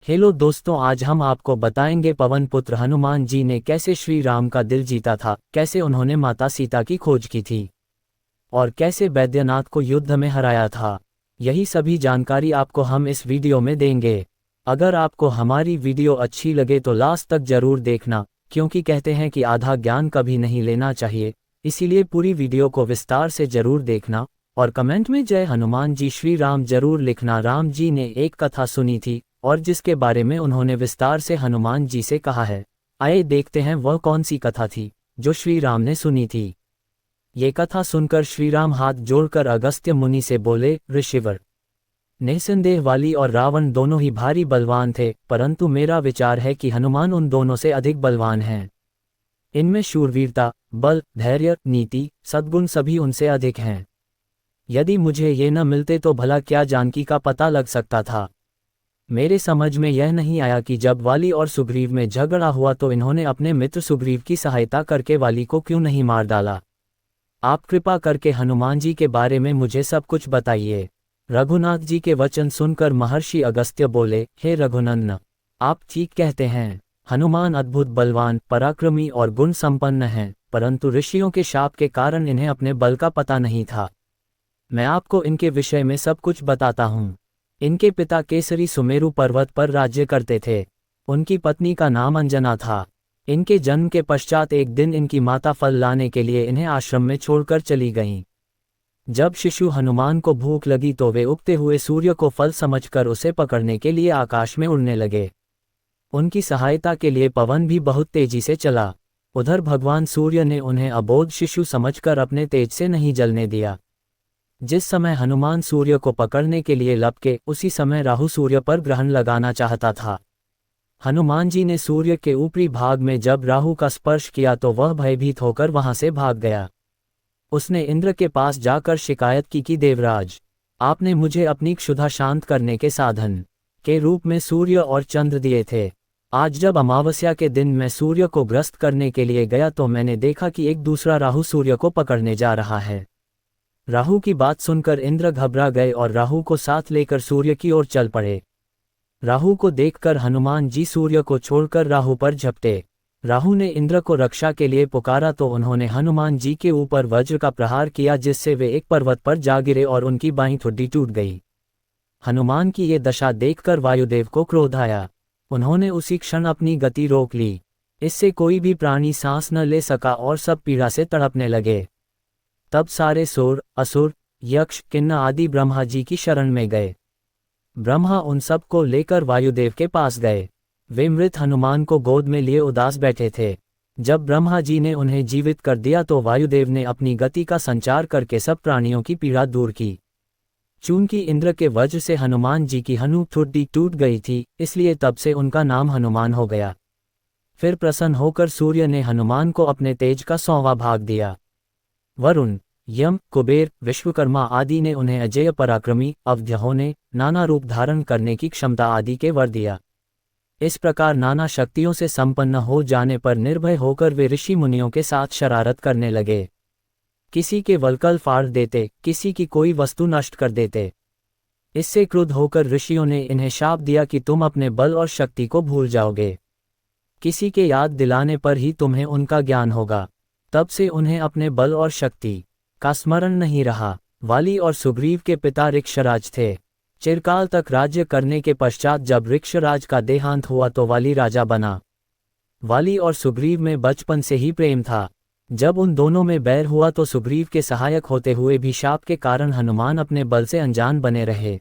Hello दोस्तों, आज हम आपको बताएंगे पवन पुत्र हनुमान जी ने कैसे श्री राम का दिल जीता था, कैसे उन्होंने माता सीता की खोज की थी और कैसे बैद्यनाथ को युद्ध में हराया था। यही सभी जानकारी आपको हम इस वीडियो में देंगे। अगर आपको हमारी वीडियो अच्छी लगे तो लास्ट तक जरूर देखना, क्योंकि कहते हैं कि आधा ज्ञान कभी नहीं लेना चाहिए, इसीलिए पूरी वीडियो को विस्तार से जरूर देखना और कमेंट में जय हनुमान जी श्री राम जरूर लिखना। राम जी ने एक कथा सुनी थी और जिसके बारे में उन्होंने विस्तार से हनुमान जी से कहा है। आइए देखते हैं वह कौन सी कथा थी जो श्री राम ने सुनी थी। ये कथा सुनकर श्री राम हाथ जोड़कर अगस्त्य मुनि से बोले, ऋषिवर, निसंदेह वाली और रावण दोनों ही भारी बलवान थे, परंतु मेरा विचार है कि हनुमान उन दोनों से अधिक बलवान हैं। इनमें शूरवीरता, बल, धैर्य, नीति, सद्गुण सभी उनसे अधिक हैं। यदि मुझे ये न मिलते तो भला क्या जानकी का पता लग सकता था। मेरे समझ में यह नहीं आया कि जब वाली और सुग्रीव में झगड़ा हुआ तो इन्होंने अपने मित्र सुग्रीव की सहायता करके वाली को क्यों नहीं मार डाला। आप कृपा करके हनुमान जी के बारे में मुझे सब कुछ बताइए। रघुनाथ जी के वचन सुनकर महर्षि अगस्त्य बोले, हे रघुनंदन, आप ठीक कहते हैं। हनुमान अद्भुत बलवान, पराक्रमी और गुण संपन्न हैं, परंतु ऋषियों के शाप के कारण इन्हें अपने बल का पता नहीं था। मैं आपको इनके विषय में सब कुछ बताता हूँ। इनके पिता केसरी सुमेरु पर्वत पर राज्य करते थे। उनकी पत्नी का नाम अंजना था। इनके जन्म के पश्चात एक दिन इनकी माता फल लाने के लिए इन्हें आश्रम में छोड़कर चली गईं। जब शिशु हनुमान को भूख लगी तो वे उगते हुए सूर्य को फल समझकर उसे पकड़ने के लिए आकाश में उड़ने लगे। उनकी सहायता के लिए पवन भी बहुत तेजी से चला। उधर भगवान सूर्य ने उन्हें अबोध शिशु समझकर अपने तेज से नहीं जलने दिया। जिस समय हनुमान सूर्य को पकड़ने के लिए लपके, उसी समय राहु सूर्य पर ग्रहण लगाना चाहता था। हनुमान जी ने सूर्य के ऊपरी भाग में जब राहु का स्पर्श किया तो वह भयभीत होकर वहां से भाग गया। उसने इंद्र के पास जाकर शिकायत की कि देवराज, आपने मुझे अपनी क्षुधा शांत करने के साधन के रूप में सूर्य और चंद्र दिए थे। आज जब अमावस्या के दिन मैं सूर्य को ग्रस्त करने के लिए गया तो मैंने देखा कि एक दूसरा राहु सूर्य को पकड़ने जा रहा है। राहु की बात सुनकर इंद्र घबरा गए और राहु को साथ लेकर सूर्य की ओर चल पड़े। राहु को देखकर हनुमान जी सूर्य को छोड़कर राहु पर झपटे। राहु ने इंद्र को रक्षा के लिए पुकारा तो उन्होंने हनुमान जी के ऊपर वज्र का प्रहार किया, जिससे वे एक पर्वत पर जा गिरे और उनकी बाईं ठुड्डी टूट गई। हनुमान की ये दशा देखकर वायुदेव को क्रोध आया। उन्होंने उसी क्षण अपनी गति रोक ली। इससे कोई भी प्राणी सांस न ले सका और सब पीड़ा से तड़पने लगे। तब सारे सूर, असुर, यक्ष, किन्नर आदि ब्रह्मा जी की शरण में गए। ब्रह्मा उन सब को लेकर वायुदेव के पास गए। वे मृत हनुमान को गोद में लिए उदास बैठे थे। जब ब्रह्मा जी ने उन्हें जीवित कर दिया तो वायुदेव ने अपनी गति का संचार करके सब प्राणियों की पीड़ा दूर की। चूंकि इंद्र के वज्र से हनुमान जी की हनु ठुड्डी टूट गई थी, इसलिए तब से उनका नाम हनुमान हो गया। फिर प्रसन्न होकर सूर्य ने हनुमान को अपने तेज का 100वां भाग दिया। वरुण, यम, कुबेर, विश्वकर्मा आदि ने उन्हें अजेय पराक्रमी, अवध्य होने, नाना रूप धारण करने की क्षमता आदि के वर दिया। इस प्रकार नाना शक्तियों से संपन्न हो जाने पर निर्भय होकर वे ऋषि मुनियों के साथ शरारत करने लगे। किसी के वल्कल फाड़ देते, किसी की कोई वस्तु नष्ट कर देते। इससे क्रुद्ध होकर ऋषियों ने इन्हें शाप दिया कि तुम अपने बल और शक्ति को भूल जाओगे। किसी के याद दिलाने पर ही तुम्हें उनका ज्ञान होगा। तब से उन्हें अपने बल और शक्ति का स्मरण नहीं रहा। वाली और सुग्रीव के पिता ऋक्षराज थे। चिरकाल तक राज्य करने के पश्चात जब ऋक्षराज का देहांत हुआ तो वाली राजा बना। वाली और सुग्रीव में बचपन से ही प्रेम था। जब उन दोनों में बैर हुआ तो सुग्रीव के सहायक होते हुए भी शाप के कारण हनुमान अपने बल से अनजान बने रहे।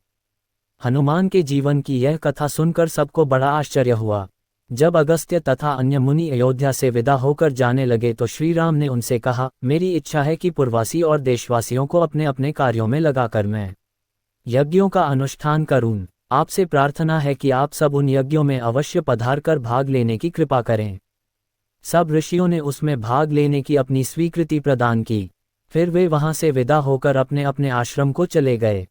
हनुमान के जीवन की यह कथा सुनकर सबको बड़ा आश्चर्य हुआ। जब अगस्त्य तथा अन्य मुनि अयोध्या से विदा होकर जाने लगे तो श्री राम ने उनसे कहा, मेरी इच्छा है कि पुरवासी और देशवासियों को अपने अपने कार्यों में लगाकर मैं यज्ञों का अनुष्ठान करूं। आपसे प्रार्थना है कि आप सब उन यज्ञों में अवश्य पधार कर भाग लेने की कृपा करें। सब ऋषियों ने उसमें भाग लेने की अपनी स्वीकृति प्रदान की। फिर वे वहां से विदा होकर अपने अपने आश्रम को चले गए।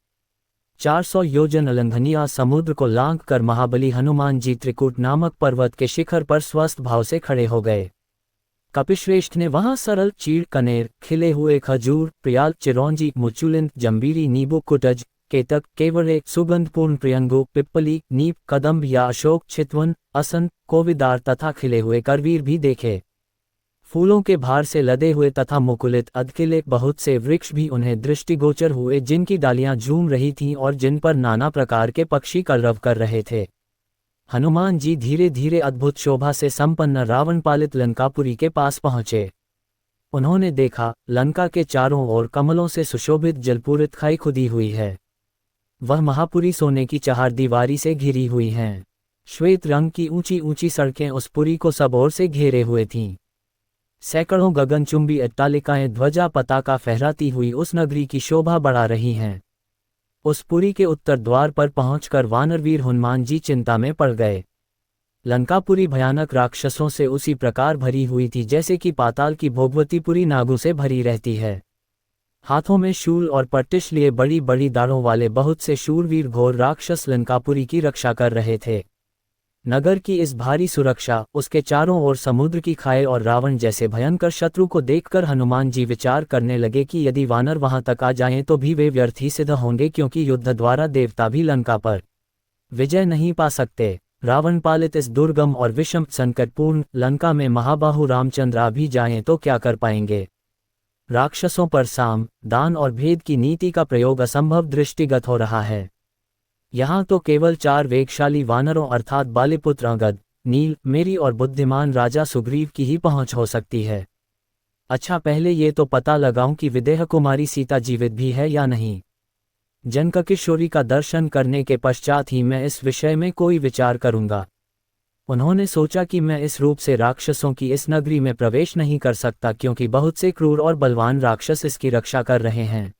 400 योजन अलंघनीय समुद्र को लांघ कर महाबली हनुमान जी त्रिकूट नामक पर्वत के शिखर पर स्वस्थ भाव से खड़े हो गए। कपिश्रेष्ठ ने वहां सरल, चीड़, कनेर, खिले हुए खजूर, प्रियाल, चिरौंजी, मुचुलिंद, जंबीरी, नींबू, कुटज, केतक, केवड़े, सुगंधपूर्ण प्रियंगु, पिप्पली, नीप, कदम्ब या अशोक, चितवन, असन, कोविदार तथा खिले हुए करवीर भी देखे। फूलों के भार से लदे हुए तथा मुकुलित अधखिले बहुत से वृक्ष भी उन्हें दृष्टिगोचर हुए, जिनकी डालियां झूम रही थीं और जिन पर नाना प्रकार के पक्षी कलरव कर रहे थे। हनुमान जी धीरे धीरे अद्भुत शोभा से संपन्न रावण पालित लंकापुरी के पास पहुंचे। उन्होंने देखा, लंका के चारों ओर कमलों से सुशोभित जलपूरित खाई खुदी हुई है। वह महापुरी सोने की चहारदीवारी से घिरी हुई हैं। श्वेत रंग की ऊंची ऊंची सड़कें उस पुरी को सब ओर से घेरे हुए थीं। सैकड़ों गगनचुंबी अट्टालिकाएं ध्वजा पताका फहराती हुई उस नगरी की शोभा बढ़ा रही हैं। उस पुरी के उत्तर द्वार पर पहुंचकर वानरवीर हनुमान जी चिंता में पड़ गए। लंकापुरी भयानक राक्षसों से उसी प्रकार भरी हुई थी जैसे कि पाताल की भोगवतीपुरी नागों से भरी रहती है। हाथों में शूल और पट्टिश लिए बड़ी बड़ी दाढ़ों वाले बहुत से शूरवीर घोर राक्षस लंकापुरी की रक्षा कर रहे थे। नगर की इस भारी सुरक्षा, उसके चारों ओर समुद्र की खाई और रावण जैसे भयंकर शत्रु को देखकर हनुमान जी विचार करने लगे कि यदि वानर वहां तक आ जाएं तो भी वे व्यर्थ ही सिद्ध होंगे, क्योंकि युद्ध द्वारा देवता भी लंका पर विजय नहीं पा सकते। रावण पालित इस दुर्गम और विषम संकटपूर्ण लंका में महाबाहु रामचंद्र आ भी जाएं तो क्या कर पाएंगे। राक्षसों पर साम, दान और भेद की नीति का प्रयोग असंभव दृष्टिगत हो रहा है। यहाँ तो केवल 4 वेगशाली वानरों अर्थात बालीपुत्र अंगद, नील, मेरी और बुद्धिमान राजा सुग्रीव की ही पहुंच हो सकती है। अच्छा, पहले ये तो पता लगाऊं कि विदेह कुमारी सीता जीवित भी है या नहीं। जनककिशोरी का दर्शन करने के पश्चात ही मैं इस विषय में कोई विचार करूंगा। उन्होंने सोचा कि मैं इस रूप से राक्षसों की इस नगरी में प्रवेश नहीं कर सकता, क्योंकि बहुत से क्रूर और बलवान राक्षस इसकी रक्षा कर रहे हैं।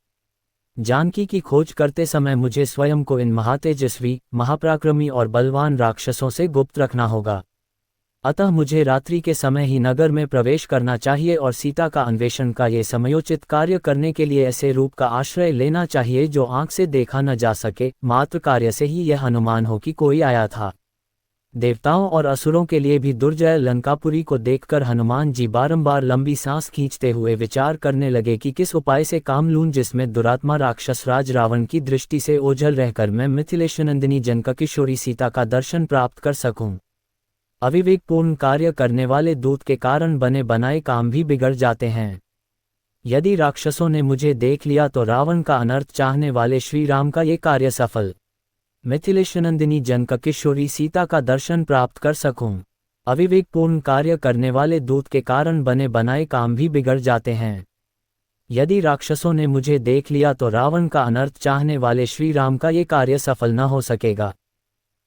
जानकी की खोज करते समय मुझे स्वयं को इन महातेजस्वी, महापराक्रमी और बलवान राक्षसों से गुप्त रखना होगा। अतः मुझे रात्रि के समय ही नगर में प्रवेश करना चाहिए और सीता का अन्वेषण का ये समयोचित कार्य करने के लिए ऐसे रूप का आश्रय लेना चाहिए जो आंख से देखा न जा सके। मात्र कार्य से ही यह अनुमान हो कि कोई आया था। देवताओं और असुरों के लिए भी दुर्जय लंकापुरी को देखकर हनुमान जी बारंबार लंबी सांस खींचते हुए विचार करने लगे कि किस उपाय से काम लूं जिसमें दुरात्मा राक्षस राज रावण की दृष्टि से ओझल रहकर मैं मिथिलेशनंदिनी जनककिशोरी सीता का दर्शन प्राप्त कर सकूं। अविवेकपूर्ण कार्य करने वाले दूत के कारण बने बनाए काम भी बिगड़ जाते हैं। यदि राक्षसों ने मुझे देख लिया तो रावण का अनर्थ चाहने वाले श्री राम का ये कार्य सफल, मिथिलेशनंदिनी जनककिशोरी सीता का दर्शन प्राप्त कर सकूं। अविवेकपूर्ण कार्य करने वाले दूत के कारण बने बनाए काम भी बिगड़ जाते हैं। यदि राक्षसों ने मुझे देख लिया तो रावण का अनर्थ चाहने वाले श्री राम का ये कार्य सफल न हो सकेगा।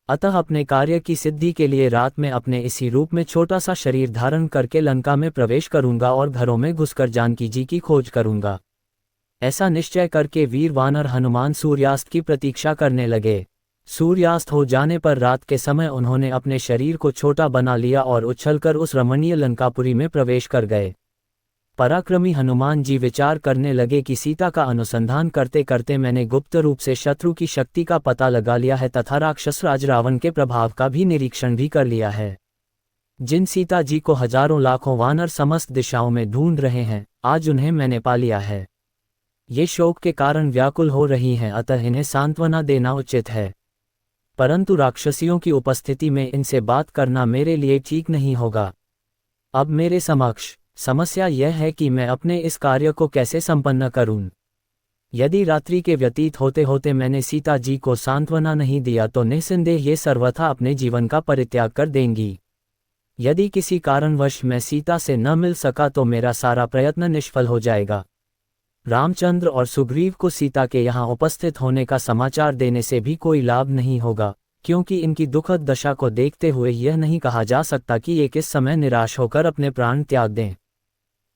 अतः अपने कार्य की सिद्धि के लिए रात में अपने इसी रूप में छोटा सा शरीर धारण करके लंका में प्रवेश करूंगा और घरों में घुसकर जानकी जी की खोज करूंगा। ऐसा निश्चय करके वीर वानर हनुमान सूर्यास्त की प्रतीक्षा करने लगे। सूर्यास्त हो जाने पर रात के समय उन्होंने अपने शरीर को छोटा बना लिया और उछलकर उस रमणीय लंकापुरी में प्रवेश कर गए। पराक्रमी हनुमान जी विचार करने लगे कि सीता का अनुसंधान करते करते मैंने गुप्त रूप से शत्रु की शक्ति का पता लगा लिया है तथा राक्षस राज रावण के प्रभाव का भी निरीक्षण भी कर लिया है। जिन सीता जी को हजारों लाखों वानर समस्त दिशाओं में ढूंढ रहे हैं, आज उन्हें मैंने पा लिया है। ये शोक के कारण व्याकुल हो रही हैं, अतः इन्हें सांत्वना देना उचित है। परंतु राक्षसियों की उपस्थिति में इनसे बात करना मेरे लिए ठीक नहीं होगा। अब मेरे समक्ष समस्या यह है कि मैं अपने इस कार्य को कैसे संपन्न करूं। यदि रात्रि के व्यतीत होते होते मैंने सीता जी को सांत्वना नहीं दिया तो निस्संदेह ये सर्वथा अपने जीवन का परित्याग कर देंगी। यदि किसी कारणवश मैं सीता से न मिल सका तो मेरा सारा प्रयत्न निष्फल हो जाएगा। रामचंद्र और सुग्रीव को सीता के यहाँ उपस्थित होने का समाचार देने से भी कोई लाभ नहीं होगा, क्योंकि इनकी दुखद दशा को देखते हुए यह नहीं कहा जा सकता कि ये किस समय निराश होकर अपने प्राण त्याग दें।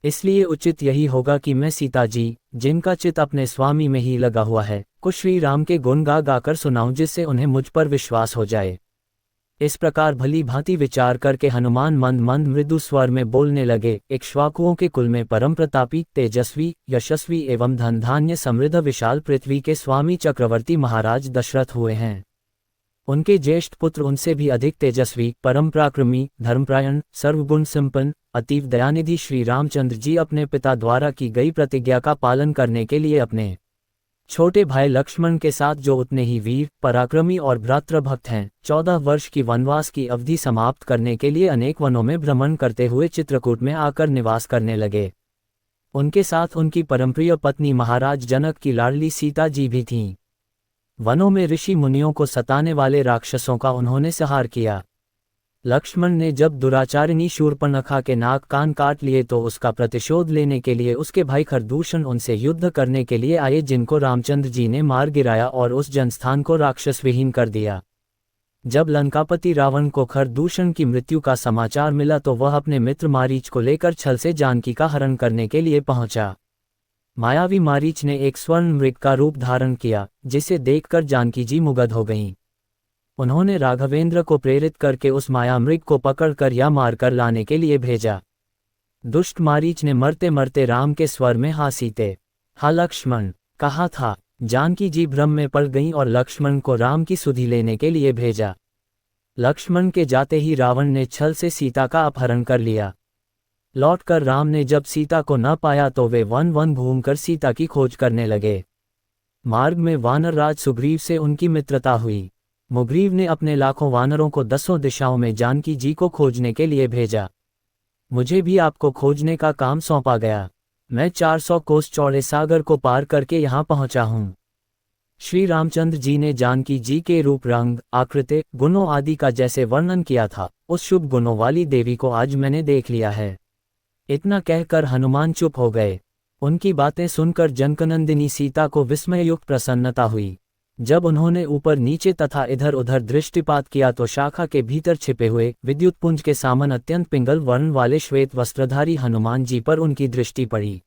इसलिए उचित यही होगा कि मैं सीता जी, जिनका चित्त अपने स्वामी में ही लगा हुआ है, को श्री राम के गुण गा गाकर सुनाऊं, जिससे उन्हें मुझ पर विश्वास हो जाए। इस प्रकार भली भांति विचार करके हनुमान मंद मंद मृदु स्वर में बोलने लगे। इक्ष्वाकुओं के कुल में परम प्रतापी, तेजस्वी, यशस्वी एवं धन धान्य समृद्ध विशाल पृथ्वी के स्वामी चक्रवर्ती महाराज दशरथ हुए हैं। उनके ज्येष्ठ पुत्र उनसे भी अधिक तेजस्वी, परम पराक्रमी, धर्मपरायण, सर्वगुण संपन्न, अतीव दयानिधि श्री रामचंद्र जी अपने पिता द्वारा की गई प्रतिज्ञा का पालन करने के लिए अपने छोटे भाई लक्ष्मण के साथ जो उतने ही वीर, पराक्रमी और भ्रातृभक्त हैं, 14 वर्ष की वनवास की अवधि समाप्त करने के लिए अनेक वनों में भ्रमण करते हुए चित्रकूट में आकर निवास करने लगे। उनके साथ उनकी परमप्रिय पत्नी महाराज जनक की लाडली सीता जी भी थीं। वनों में ऋषि मुनियों को सताने वाले राक्षसों का उन्होंने संहार किया। लक्ष्मण ने जब दुराचारिणी शूर्पणखा के नाक कान काट लिए तो उसका प्रतिशोध लेने के लिए उसके भाई खरदूषण उनसे युद्ध करने के लिए आए, जिनको रामचंद्र जी ने मार गिराया और उस जनस्थान को राक्षस विहीन कर दिया। जब लंकापति रावण को खरदूषण की मृत्यु का समाचार मिला तो वह अपने मित्र मारीच को लेकर छल से जानकी का हरण करने के लिए पहुंचा। मायावी मारीच ने एक स्वर्ण मृग का रूप धारण किया, जिसे देखकर जानकी जी मुग्ध हो गईं। उन्होंने राघवेंद्र को प्रेरित करके उस माया मृग को पकड़कर या मारकर लाने के लिए भेजा। दुष्ट मारीच ने मरते मरते राम के स्वर में हा सीते, हा लक्ष्मण कहा था। जानकी जी भ्रम में पड़ गईं और लक्ष्मण को राम की सुधि लेने के लिए भेजा। लक्ष्मण के जाते ही रावण ने छल से सीता का अपहरण कर लिया। लौटकर राम ने जब सीता को न पाया तो वे वन वन घूमकर सीता की खोज करने लगे। मार्ग में वानर राज सुग्रीव से उनकी मित्रता हुई। मुग्रीव ने अपने लाखों वानरों को 10 दिशाओं में जानकी जी को खोजने के लिए भेजा। मुझे भी आपको खोजने का काम सौंपा गया। मैं 400 कोस चौड़े सागर को पार करके यहाँ पहुँचा हूँ। श्री रामचंद्र जी ने जानकी जी के रूप, रंग, आकृति, गुणों आदि का जैसे वर्णन किया था, उस शुभ गुणों वाली देवी को आज मैंने देख लिया है। इतना कहकर हनुमान चुप हो गए। उनकी बातें सुनकर जनकनंदिनी सीता को विस्मययुक्त प्रसन्नता हुई। जब उन्होंने ऊपर नीचे तथा इधर उधर दृष्टिपात किया तो शाखा के भीतर छिपे हुए विद्युत पुंज के सामन अत्यंत पिंगल वर्ण वाले श्वेत वस्त्रधारी हनुमान जी पर उनकी दृष्टि पड़ी।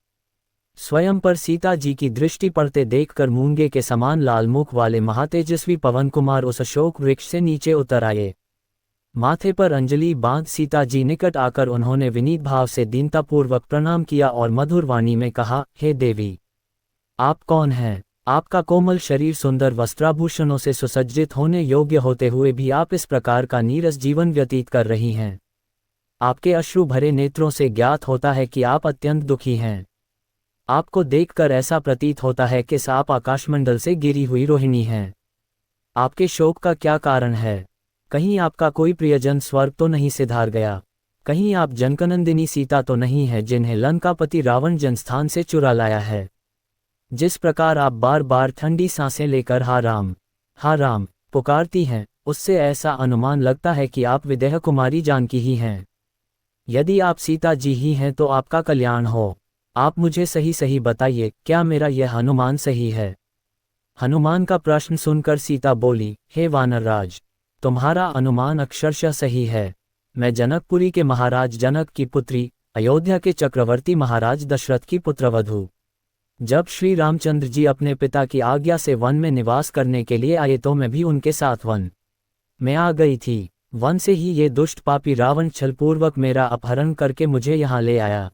स्वयं पर सीता जी की दृष्टि पड़ते देखकर मूंगे के समान लाल मुख वाले महातेजस्वी पवन कुमार उस अशोक वृक्ष से नीचे उतर आए। माथे पर अंजलि बांध सीता जी निकट आकर उन्होंने विनीत भाव से दीनतापूर्वक प्रणाम किया और मधुर वाणी में कहा, हे देवी, आप कौन हैं? आपका कोमल शरीर सुंदर वस्त्राभूषणों से सुसज्जित होने योग्य होते हुए भी आप इस प्रकार का नीरस जीवन व्यतीत कर रही हैं। आपके अश्रु भरे नेत्रों से ज्ञात होता है कि आप अत्यंत दुखी हैं। आपको देखकर ऐसा प्रतीत होता है कि आप आकाशमंडल से गिरी हुई रोहिणी हैं। आपके शोक का क्या कारण है? कहीं आपका कोई प्रियजन स्वर्ग तो नहीं सिधार गया? कहीं आप जनकनंदिनी सीता तो नहीं है जिन्हें लंकापति रावण जनस्थान से चुरा लाया है? जिस प्रकार आप बार बार ठंडी सांसें लेकर हा राम पुकारती हैं, उससे ऐसा अनुमान लगता है कि आप विदेह कुमारी जानकी ही हैं। यदि आप सीता जी ही हैं तो आपका कल्याण हो। आप मुझे सही सही बताइए, क्या मेरा यह अनुमान सही है? हनुमान का प्रश्न सुनकर सीता बोली, हे वानरराज, तुम्हारा अनुमान अक्षरशः सही है। मैं जनकपुरी के महाराज जनक की पुत्री, अयोध्या के चक्रवर्ती महाराज दशरथ की पुत्रवधू। जब श्री रामचंद्र जी अपने पिता की आज्ञा से वन में निवास करने के लिए आए तो मैं भी उनके साथ वन में आ गई थी। वन से ही ये दुष्ट पापी रावण छलपूर्वक मेरा अपहरण करके मुझे यहाँ ले आया।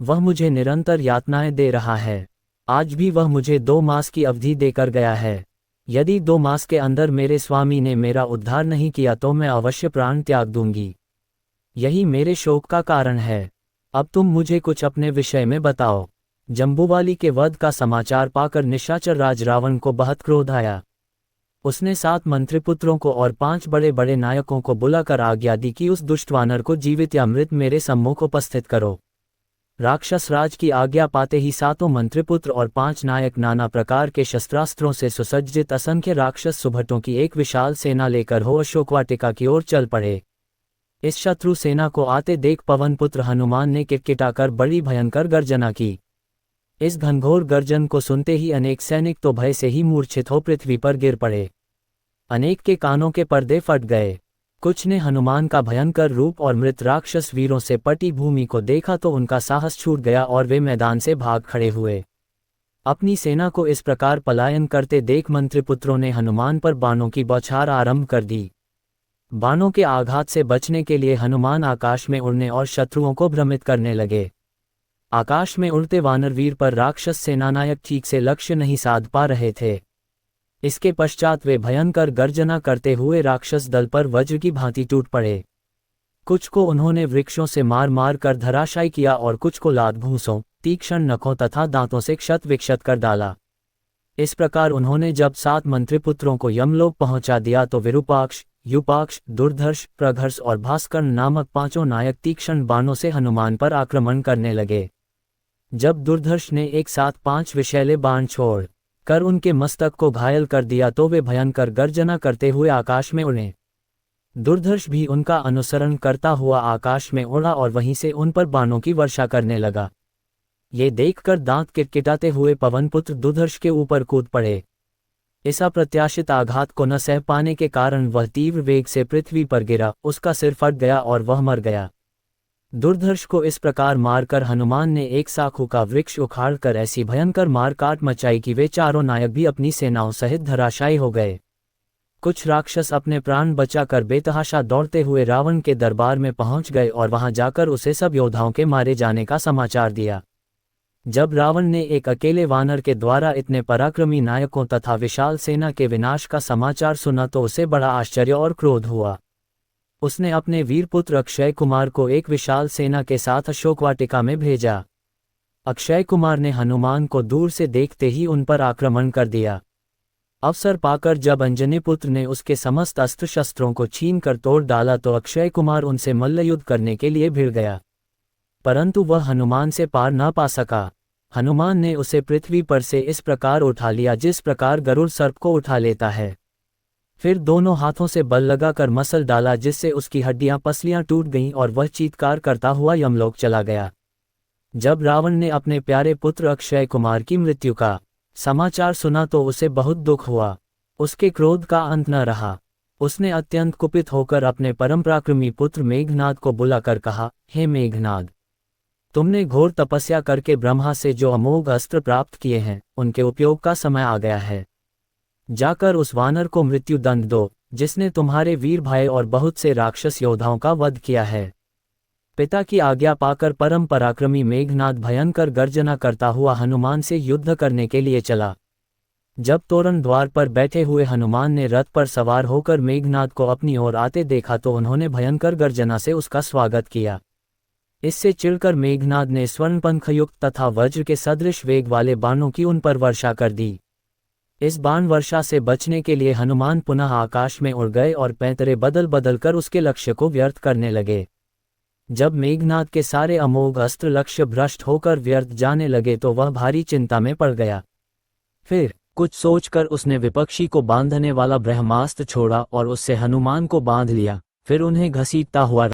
वह मुझे निरंतर यातनाएं दे रहा है। आज भी वह मुझे 2 मास की अवधि देकर गया है। यदि 2 मास के अंदर मेरे स्वामी ने मेरा उद्धार नहीं किया तो मैं अवश्य प्राण त्याग दूंगी। यही मेरे शोक का कारण है। अब तुम मुझे कुछ अपने विषय में बताओ। जम्बूवाली के वध का समाचार पाकर निशाचर राज रावण को बहुत क्रोध आया। उसने 7 मंत्रिपुत्रों को और 5 बड़े बड़े नायकों को बुलाकर आज्ञा दी कि उस दुष्ट वानर को जीवित या मृत मेरे सम्मुख उपस्थित करो। राक्षस राज की आज्ञा पाते ही 7 मंत्रिपुत्र और 5 नायक नाना प्रकार के शस्त्रास्त्रों से सुसज्जित असंख्य राक्षस सुभटों की एक विशाल सेना लेकर हो अशोकवाटिका की ओर चल पड़े। इस शत्रु सेना को आते देख पवनपुत्र हनुमान ने किटकिटाकर बड़ी भयंकर गर्जना की। इस घनघोर गर्जन को सुनते ही अनेक सैनिक तो भय से ही मूर्छित हो पृथ्वी पर गिर पड़े। अनेक के कानों के पर्दे फट गए। कुछ ने हनुमान का भयंकर रूप और मृत राक्षस वीरों से पटी भूमि को देखा तो उनका साहस छूट गया और वे मैदान से भाग खड़े हुए। अपनी सेना को इस प्रकार पलायन करते देख मंत्रिपुत्रों ने हनुमान पर बाणों की बौछार आरंभ कर दी। बाणों के आघात से बचने के लिए हनुमान आकाश में उड़ने और शत्रुओं को भ्रमित करने लगे। आकाश में उड़ते वानरवीर पर राक्षस सेनानायक ठीक से लक्ष्य नहीं साध पा रहे थे। इसके पश्चात वे भयंकर गर्जना करते हुए राक्षस दल पर वज्र की भांति टूट पड़े। कुछ को उन्होंने वृक्षों से मार मार कर धराशायी किया और कुछ को लात भूसों, तीक्ष्ण नखों तथा दांतों से क्षत विक्षत कर डाला। इस प्रकार उन्होंने जब 7 मंत्रिपुत्रों को यमलोक पहुंचा दिया तो विरूपाक्ष, यूपाक्ष, दुर्धर्ष, प्रघर्ष और भास्कर नामक 5 नायक तीक्ष्ण बाणों से हनुमान पर आक्रमण करने लगे। जब दुर्धर्ष ने एक साथ 5 विषैले बाण छोड़ कर उनके मस्तक को घायल कर दिया तो वे भयंकर गर्जना करते हुए आकाश में उड़े। दुर्धर्ष भी उनका अनुसरण करता हुआ आकाश में उड़ा और वहीं से उन पर बाणों की वर्षा करने लगा। ये देखकर दांत किटकिटाते हुए पवनपुत्र दुर्धर्ष के ऊपर कूद पड़े। इस अप्रत्याशित आघात को न सह पाने के कारण वह तीव्र वेग से पृथ्वी पर गिरा, उसका सिर फट गया और वह मर गया। दुर्धर्ष को इस प्रकार मारकर हनुमान ने एक साखू का वृक्ष उखाड़कर ऐसी भयंकर मार काट मचाई कि वे चारों नायक भी अपनी सेनाओं सहित धराशायी हो गए। कुछ राक्षस अपने प्राण बचाकर बेतहाशा दौड़ते हुए रावण के दरबार में पहुंच गए और वहां जाकर उसे सब योद्धाओं के मारे जाने का समाचार दिया। जब रावण ने एक अकेले वानर के द्वारा इतने पराक्रमी नायकों तथा विशाल सेना के विनाश का समाचार सुना तो उसे बड़ा आश्चर्य और क्रोध हुआ। उसने अपने वीरपुत्र अक्षय कुमार को एक विशाल सेना के साथ अशोकवाटिका में भेजा। अक्षय कुमार ने हनुमान को दूर से देखते ही उन पर आक्रमण कर दिया। अवसर पाकर जब अंजनी पुत्र ने उसके समस्त अस्त्र शस्त्रों को छीन कर तोड़ डाला तो अक्षय कुमार उनसे मल्लयुद्ध करने के लिए भिड़ गया, परंतु वह हनुमान से पार न पा सका। हनुमान ने उसे पृथ्वी पर से इस प्रकार उठा लिया जिस प्रकार गरुड़ सर्प को उठा लेता है। फिर दोनों हाथों से बल लगाकर मसल डाला जिससे उसकी हड्डियां पसलियां टूट गईं और वह चीत्कार करता हुआ यमलोक चला गया। जब रावण ने अपने प्यारे पुत्र अक्षय कुमार की मृत्यु का समाचार सुना तो उसे बहुत दुख हुआ। उसके क्रोध का अंत न रहा। उसने अत्यंत कुपित होकर अपने परम पराक्रमी पुत्र मेघनाद को बुलाकर कहा, हे मेघनाद, तुमने घोर तपस्या करके ब्रह्मा से जो अमोघ अस्त्र प्राप्त किए हैं उनके उपयोग का समय आ गया है। जाकर उस वानर को मृत्यु दंड दो जिसने तुम्हारे वीर भाई और बहुत से राक्षस योद्धाओं का वध किया है। पिता की आज्ञा पाकर परम पराक्रमी मेघनाद भयंकर गर्जना करता हुआ हनुमान से युद्ध करने के लिए चला। जब तोरण द्वार पर बैठे हुए हनुमान ने रथ पर सवार होकर मेघनाद को अपनी ओर आते देखा तो उन्होंने भयंकर गर्जना से उसका स्वागत किया। इससे चिढ़कर मेघनाद ने स्वर्णपंखयुक्त तथा वज्र के सदृश वेग वाले बाणों की उन पर वर्षा कर दी। इस बाण वर्षा से बचने के लिए हनुमान पुनः आकाश में उड़ गए और पैंतरे बदल बदल कर उसके लक्ष्य को व्यर्थ करने लगे। जब मेघनाद के सारे अमोघ अस्त्र लक्ष्य भ्रष्ट होकर व्यर्थ जाने लगे तो वह भारी चिंता में पड़ गया। फिर कुछ सोचकर उसने विपक्षी को बांधने वाला ब्रह्मास्त्र छोड़ा और उससे हनुमान को बांध लिया। फिर उन्हें घसीटता हुआ